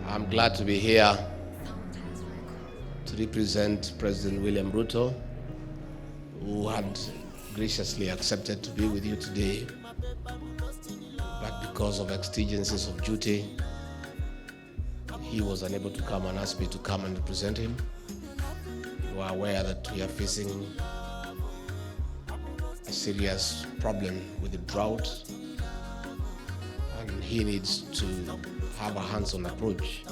I'm glad to be here to represent President William Ruto, who had graciously accepted to be with you today, but because of exigencies of duty, he was unable to come and asked me to come and represent him. You are aware that we are facing a serious problem with the drought, and he needs to have a hands-on approach,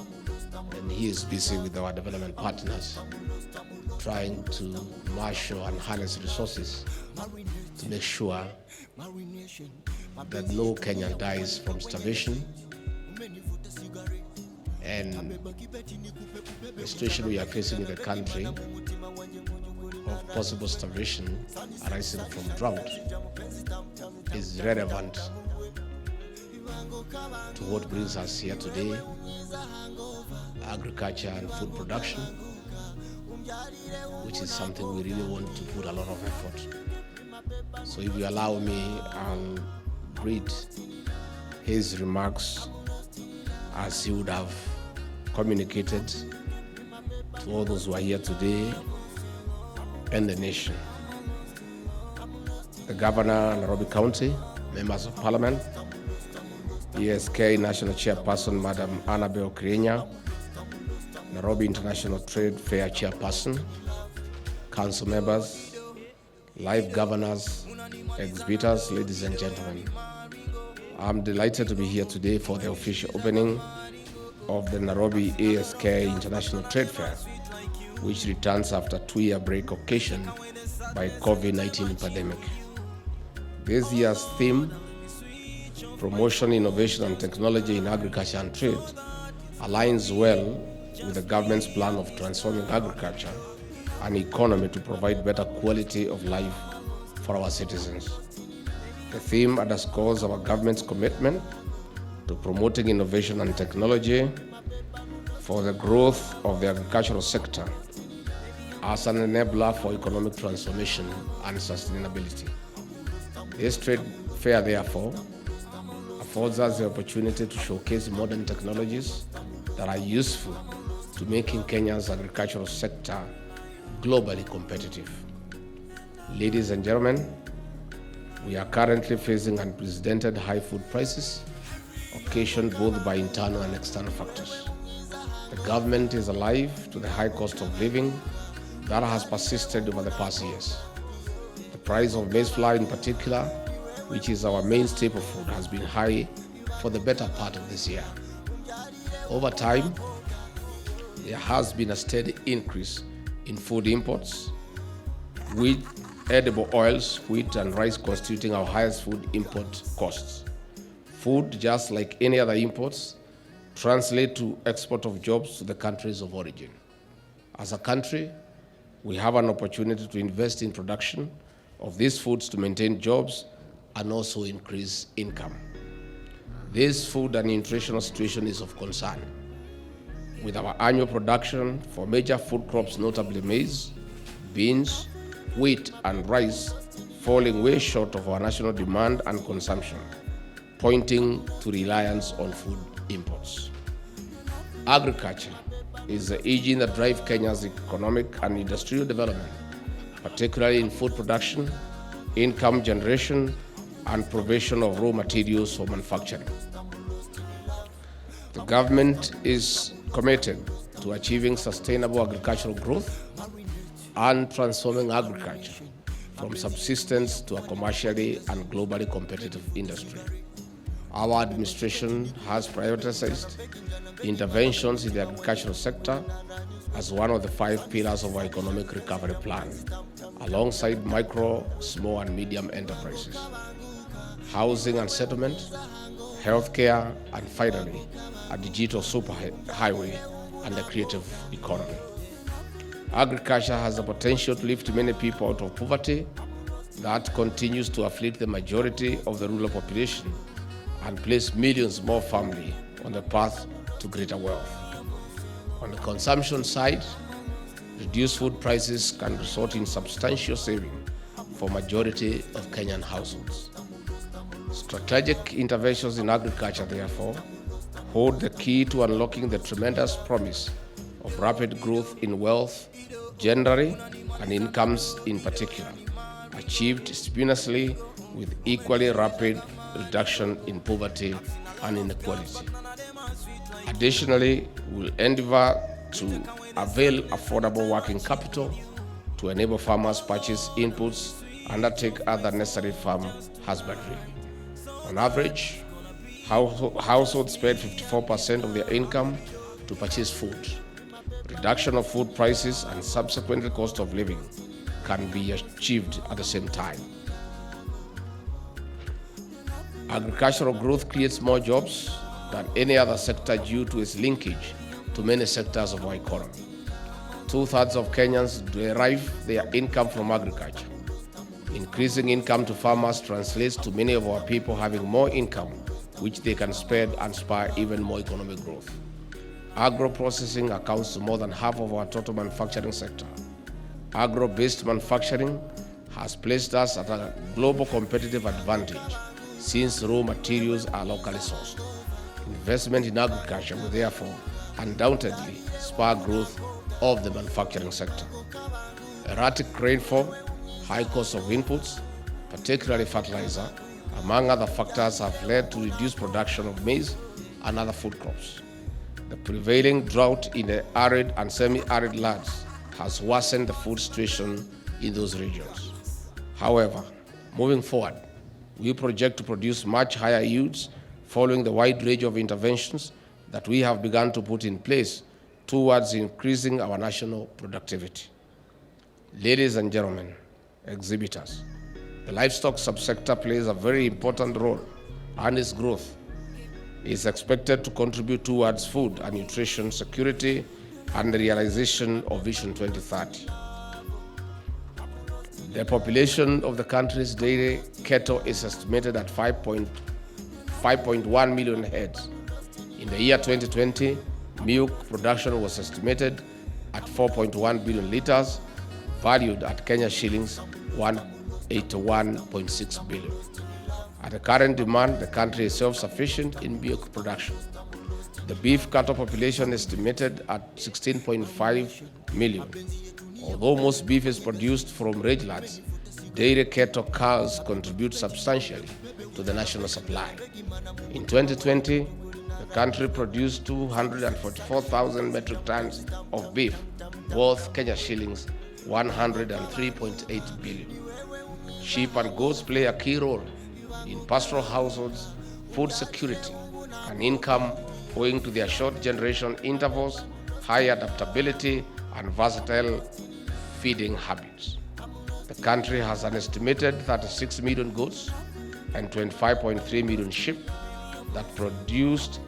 and he is busy with our development partners trying to marshal and harness resources to make sure that no Kenyan dies from starvation. And the situation we are facing in the country of possible starvation arising from drought is relevant to what brings us here today, agriculture and food production, which is something we really want to put a lot of effort. So if you allow me, I'll read his remarks as he would have communicated to all those who are here today and the nation. The Governor, Nairobi County, members of Parliament, ESK National Chairperson, Madam Annabel Krienya, Nairobi International Trade Fair Chairperson, Council members, live governors, exhibitors, ladies and gentlemen. I'm delighted to be here today for the official opening of the Nairobi ASK International Trade Fair, which returns after a 2-year break occasioned by COVID-19 pandemic. This year's theme, Promotion, Innovation and Technology in Agriculture and Trade, aligns well with the government's plan of transforming agriculture and economy to provide better quality of life for our citizens. The theme underscores our government's commitment to promoting innovation and technology for the growth of the agricultural sector as an enabler for economic transformation and sustainability. This trade fair, therefore, affords us the opportunity to showcase modern technologies that are useful to making Kenya's agricultural sector globally competitive. Ladies and gentlemen, we are currently facing unprecedented high food prices, occasioned both by internal and external factors. The government is alive to the high cost of living that has persisted over the past years. The price of maize flour in particular, which is our main staple food, has been high for the better part of this year. Over time, there has been a steady increase in food imports, with edible oils, wheat and rice constituting our highest food import costs. Food, just like any other imports, translate to export of jobs to the countries of origin. As a country, we have an opportunity to invest in production of these foods to maintain jobs and also increase income. This food and nutritional situation is of concern, with our annual production for major food crops, notably maize, beans, wheat and rice, falling way short of our national demand and consumption, pointing to reliance on food imports. Agriculture is the engine that drives Kenya's economic and industrial development, particularly in food production, income generation, and provision of raw materials for manufacturing. The government is committed to achieving sustainable agricultural growth and transforming agriculture from subsistence to a commercially and globally competitive industry. Our administration has prioritized interventions in the agricultural sector as one of the 5 pillars of our economic recovery plan, alongside micro, small and medium enterprises, housing and settlement, healthcare, and finally, a digital superhighway and a creative economy. Agriculture has the potential to lift many people out of poverty that continues to afflict the majority of the rural population and place millions more firmly on the path to greater wealth. On the consumption side, reduced food prices can result in substantial saving for majority of Kenyan households. Strategic interventions in agriculture, therefore, hold the key to unlocking the tremendous promise of rapid growth in wealth generally and incomes in particular, achieved simultaneously with equally rapid reduction in poverty and inequality. Additionally, we will endeavor to avail affordable working capital to enable farmers purchase inputs and undertake other necessary farm husbandry. On average, households spend 54% of their income to purchase food. Reduction of food prices and subsequently cost of living can be achieved at the same time. Agricultural growth creates more jobs than any other sector due to its linkage to many sectors of our economy. 2/3 of Kenyans derive their income from agriculture. Increasing income to farmers translates to many of our people having more income, which they can spend and spur even more economic growth. Agro-processing accounts to more than half of our total manufacturing sector. Agro-based manufacturing has placed us at a global competitive advantage since raw materials are locally sourced. Investment in agriculture will therefore undoubtedly spur growth of the manufacturing sector. Erratic rainfall, high cost of inputs, particularly fertilizer, among other factors have led to reduced production of maize and other food crops. The prevailing drought in the arid and semi-arid lands has worsened the food situation in those regions. However, moving forward, we project to produce much higher yields following the wide range of interventions that we have begun to put in place towards increasing our national productivity. Ladies and gentlemen, exhibitors, the livestock subsector plays a very important role, and its growth is expected to contribute towards food and nutrition security and the realization of Vision 2030. The population of the country's dairy cattle is estimated at 5.1 million heads. In the year 2020, milk production was estimated at 4.1 billion liters, valued at Kenya shillings 181.6 billion. At the current demand, the country is self-sufficient in milk production. The beef cattle population is estimated at 16.5 million. Although most beef is produced from rangelands, dairy cattle cows contribute substantially to the national supply. In 2020, the country produced 244,000 metric tons of beef, worth Kenya shillings 103.8 billion. Sheep and goats play a key role in pastoral households, food security, and income owing to their short generation intervals, high adaptability, and versatile feeding habits. The country has an estimated 36 million goats and 25.3 million sheep that produced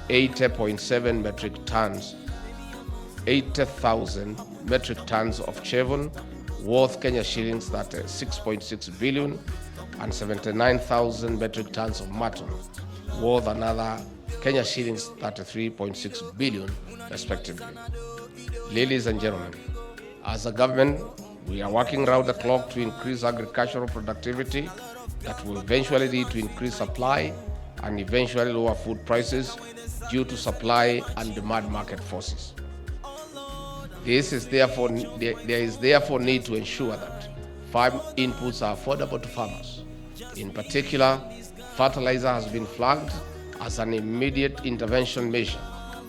80.7 metric tons, 80,000 metric tons of chevron, worth Kenya shillings 6.6 billion, and 79,000 metric tons of mutton, worth another Kenya shillings 33.6 billion, respectively. Ladies and gentlemen, as a government, we are working round the clock to increase agricultural productivity that will eventually lead to increased supply and eventually lower food prices due to supply and demand market forces. There is therefore need to ensure that farm inputs are affordable to farmers. In particular, fertilizer has been flagged as an immediate intervention measure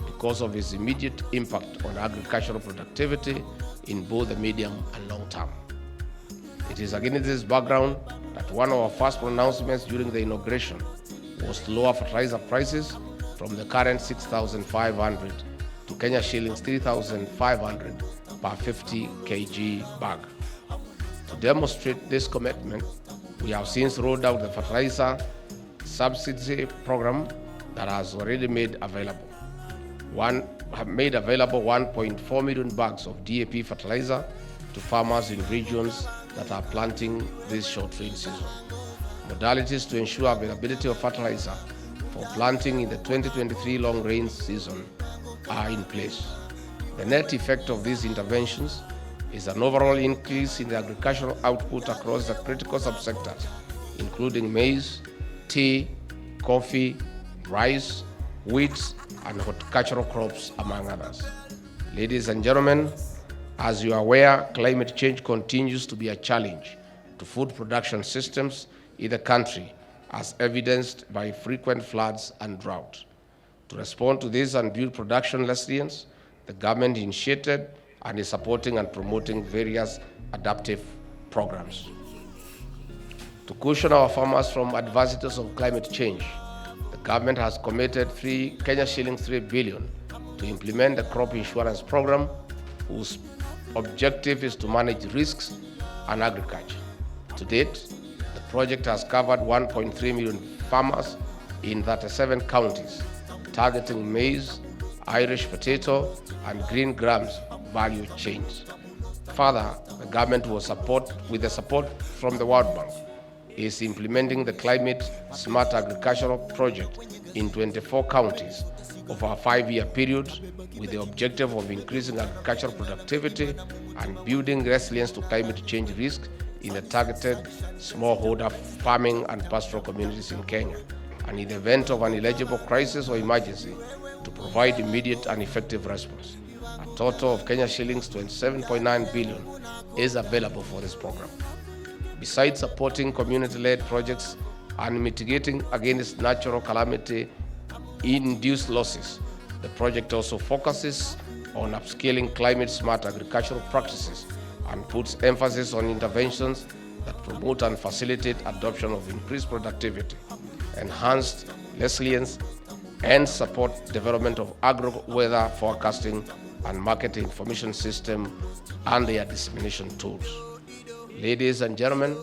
because of its immediate impact on agricultural productivity in both the medium and long term. It is against this background that one of our first pronouncements during the inauguration was to lower fertilizer prices from the current 6,500 to Kenya shillings 3,500 per 50 kg bag. To demonstrate this commitment, we have since rolled out the fertilizer subsidy program that has already made available 1.4 million bags of DAP fertilizer to farmers in regions that are planting this short rain season. Modalities to ensure availability of fertilizer for planting in the 2023 long rain season are in place. The net effect of these interventions is an overall increase in the agricultural output across the critical subsectors, including maize, tea, coffee, rice, wheat, and horticultural crops, among others. Ladies and gentlemen, as you are aware, climate change continues to be a challenge to food production systems in the country, as evidenced by frequent floods and drought. To respond to this and build production resilience, the government initiated and is supporting and promoting various adaptive programs. To cushion our farmers from adversities of climate change, the government has committed Kenya shillings 3 billion to implement the crop insurance program, whose objective is to manage risks and agriculture. To date, the project has covered 1.3 million farmers in 37 counties, targeting maize, Irish potato, and green grams value chains. Further, the government will with the support from the World Bank, is implementing the Climate Smart Agricultural Project in 24 counties over a 5-year period, with the objective of increasing agricultural productivity and building resilience to climate change risk in the targeted smallholder farming and pastoral communities in Kenya, and in the event of an eligible crisis or emergency, to provide immediate and effective response. A total of Kenya shillings 27.9 billion is available for this program. Besides supporting community-led projects and mitigating against natural calamity-induced losses, the project also focuses on upscaling climate-smart agricultural practices and puts emphasis on interventions that promote and facilitate adoption of increased productivity, enhanced resilience, and support development of agro-weather forecasting and market information system and their dissemination tools. Ladies and gentlemen,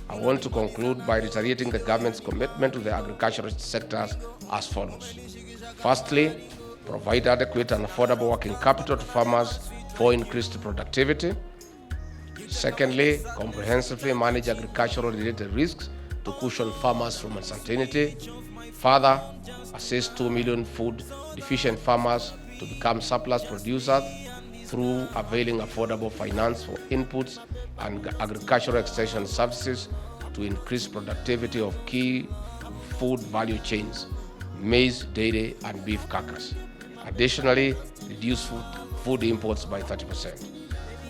I want to conclude by reiterating the government's commitment to the agricultural sectors as follows. Firstly, provide adequate and affordable working capital to farmers for increased productivity. Secondly, comprehensively manage agricultural-related risks to cushion farmers from uncertainty. Further, assist 2 million food-deficient farmers to become surplus producers through availing affordable finance for inputs and agricultural extension services to increase productivity of key food value chains, maize, dairy, and beef carcass. Additionally, reduce food imports by 30%.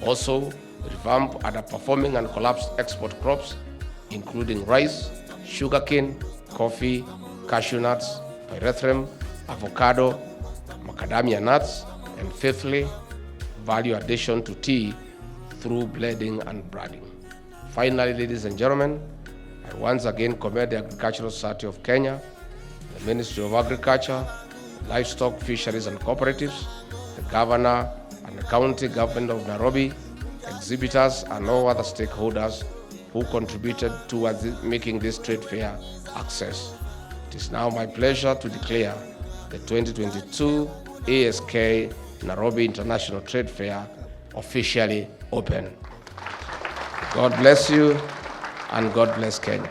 Also, revamp underperforming and collapsed export crops, including rice, sugarcane, coffee, cashew nuts, pyrethrum, avocado, macadamia nuts, and fifthly, value addition to tea through blending and branding. Finally, ladies and gentlemen, I once again commend the Agricultural Society of Kenya, the Ministry of Agriculture, Livestock, Fisheries and Cooperatives, the Governor and the County Government of Nairobi, exhibitors and all other stakeholders who contributed towards making this trade fair a success. It is now my pleasure to declare the 2022 ASK Nairobi International Trade Fair officially open. God bless you and God bless Kenya.